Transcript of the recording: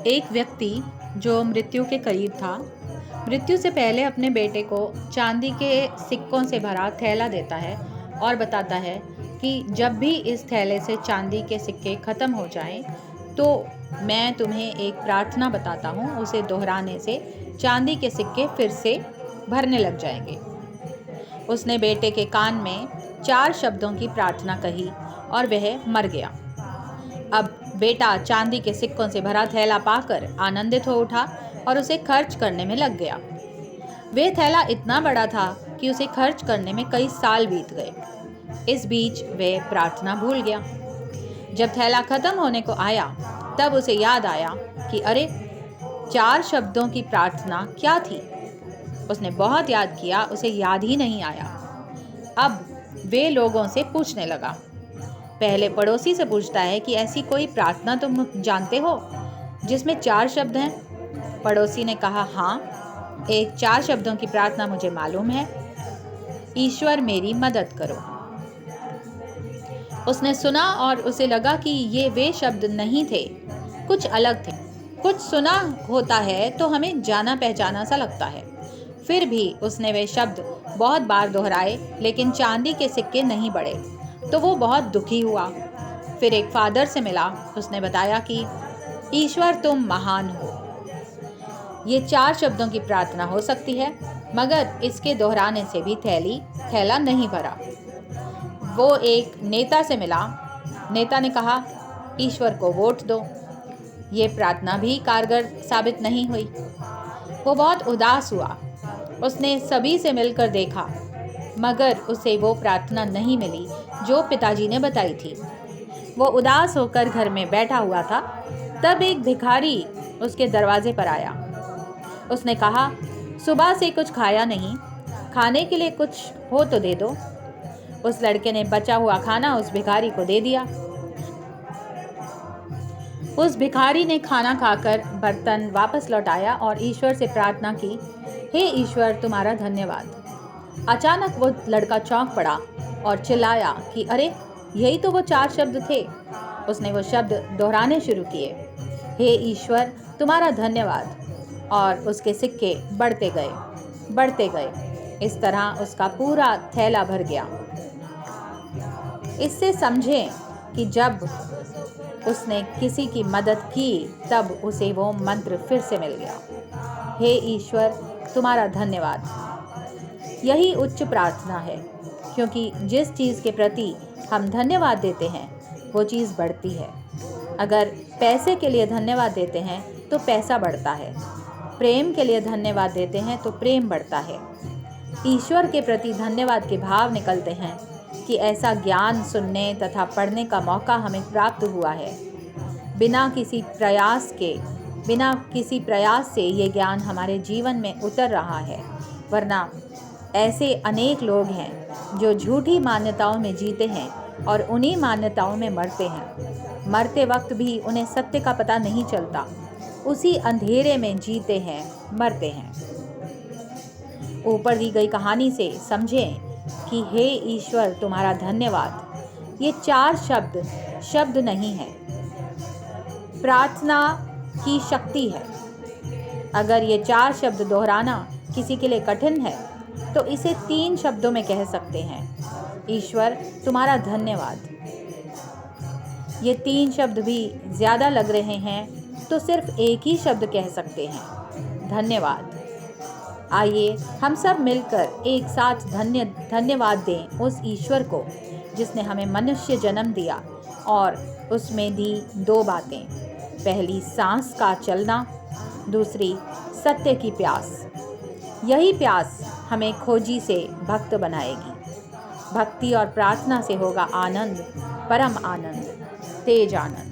एक व्यक्ति जो मृत्यु के करीब था, मृत्यु से पहले अपने बेटे को चांदी के सिक्कों से भरा थैला देता है और बताता है कि जब भी इस थैले से चांदी के सिक्के खत्म हो जाएं, तो मैं तुम्हें एक प्रार्थना बताता हूँ, उसे दोहराने से चांदी के सिक्के फिर से भरने लग जाएंगे। उसने बेटे के कान में 4 शब्दों की प्रार्थना कही और वह मर गया। अब बेटा चांदी के सिक्कों से भरा थैला पाकर आनंदित हो उठा और उसे खर्च करने में लग गया। वह थैला इतना बड़ा था कि उसे खर्च करने में कई साल बीत गए। इस बीच वह प्रार्थना भूल गया। जब थैला खत्म होने को आया, तब उसे याद आया कि अरे, 4 शब्दों की प्रार्थना क्या थी। उसने बहुत याद किया, उसे याद ही नहीं आया। अब वे लोगों से पूछने लगा। पहले पड़ोसी से पूछता है कि ऐसी कोई प्रार्थना तुम जानते हो जिसमें 4 शब्द हैं? पड़ोसी ने कहा, हाँ, एक 4 शब्दों की प्रार्थना मुझे मालूम है। ईश्वर मेरी मदद करो। उसने सुना और उसे लगा कि ये वे शब्द नहीं थे, कुछ अलग थे। कुछ सुना होता है तो हमें जाना पहचाना सा लगता है। फिर भी उसने वे शब्द बहुत बार दोहराए, लेकिन चांदी के सिक्के नहीं बढ़े, तो वो बहुत दुखी हुआ। फिर एक फादर से मिला। उसने बताया कि ईश्वर तुम महान हो। ये 4 शब्दों की प्रार्थना हो सकती है, मगर इसके दोहराने से भी थैला नहीं भरा। वो एक नेता से मिला। नेता ने कहा, ईश्वर को वोट दो। ये प्रार्थना भी कारगर साबित नहीं हुई। वो बहुत उदास हुआ। उसने सभी से मिलकर देखा, मगर उसे वो प्रार्थना नहीं मिली जो पिताजी ने बताई थी। वो उदास होकर घर में बैठा हुआ था। तब एक भिखारी उसके दरवाजे पर आया। उसने कहा, सुबह से कुछ खाया नहीं, खाने के लिए कुछ हो तो दे दो। उस लड़के ने बचा हुआ खाना उस भिखारी को दे दिया। उस भिखारी ने खाना खाकर बर्तन वापस लौटाया और ईश्वर से प्रार्थना की, हे ईश्वर, तुम्हारा धन्यवाद। अचानक वो लड़का चौंक पड़ा और चिल्लाया कि अरे, यही तो वो 4 शब्द थे। उसने वो शब्द दोहराने शुरू किए, हे ईश्वर, तुम्हारा धन्यवाद। और उसके सिक्के बढ़ते गए। इस तरह उसका पूरा थैला भर गया। इससे समझें कि जब उसने किसी की मदद की, तब उसे वो मंत्र फिर से मिल गया, हे ईश्वर, तुम्हारा धन्यवाद। यही उच्च प्रार्थना है, क्योंकि जिस चीज़ के प्रति हम धन्यवाद देते हैं, वो चीज़ बढ़ती है। अगर पैसे के लिए धन्यवाद देते हैं तो पैसा बढ़ता है। प्रेम के लिए धन्यवाद देते हैं तो प्रेम बढ़ता है। ईश्वर के प्रति धन्यवाद के भाव निकलते हैं कि ऐसा ज्ञान सुनने तथा पढ़ने का मौका हमें प्राप्त हुआ है। बिना किसी प्रयास से ये ज्ञान हमारे जीवन में उतर रहा है। वरना ऐसे अनेक लोग हैं जो झूठी मान्यताओं में जीते हैं और उन्हीं मान्यताओं में मरते हैं। मरते वक्त भी उन्हें सत्य का पता नहीं चलता। उसी अंधेरे में जीते हैं, मरते हैं। ऊपर दी गई कहानी से समझें कि हे ईश्वर, तुम्हारा धन्यवाद, ये 4 शब्द नहीं है, प्रार्थना की शक्ति है। अगर ये 4 शब्द दोहराना किसी के लिए कठिन है, तो इसे 3 शब्दों में कह सकते हैं, ईश्वर, तुम्हारा धन्यवाद। ये 3 शब्द भी ज़्यादा लग रहे हैं तो सिर्फ एक ही शब्द कह सकते हैं, धन्यवाद। आइए हम सब मिलकर एक साथ धन्यवाद दें उस ईश्वर को जिसने हमें मनुष्य जन्म दिया और उसमें दी 2 बातें, पहली सांस का चलना, दूसरी सत्य की प्यास। यही प्यास हमें खोजी से भक्त बनाएगी। भक्ति और प्रार्थना से होगा आनंद, परम आनंद, तेज आनंद।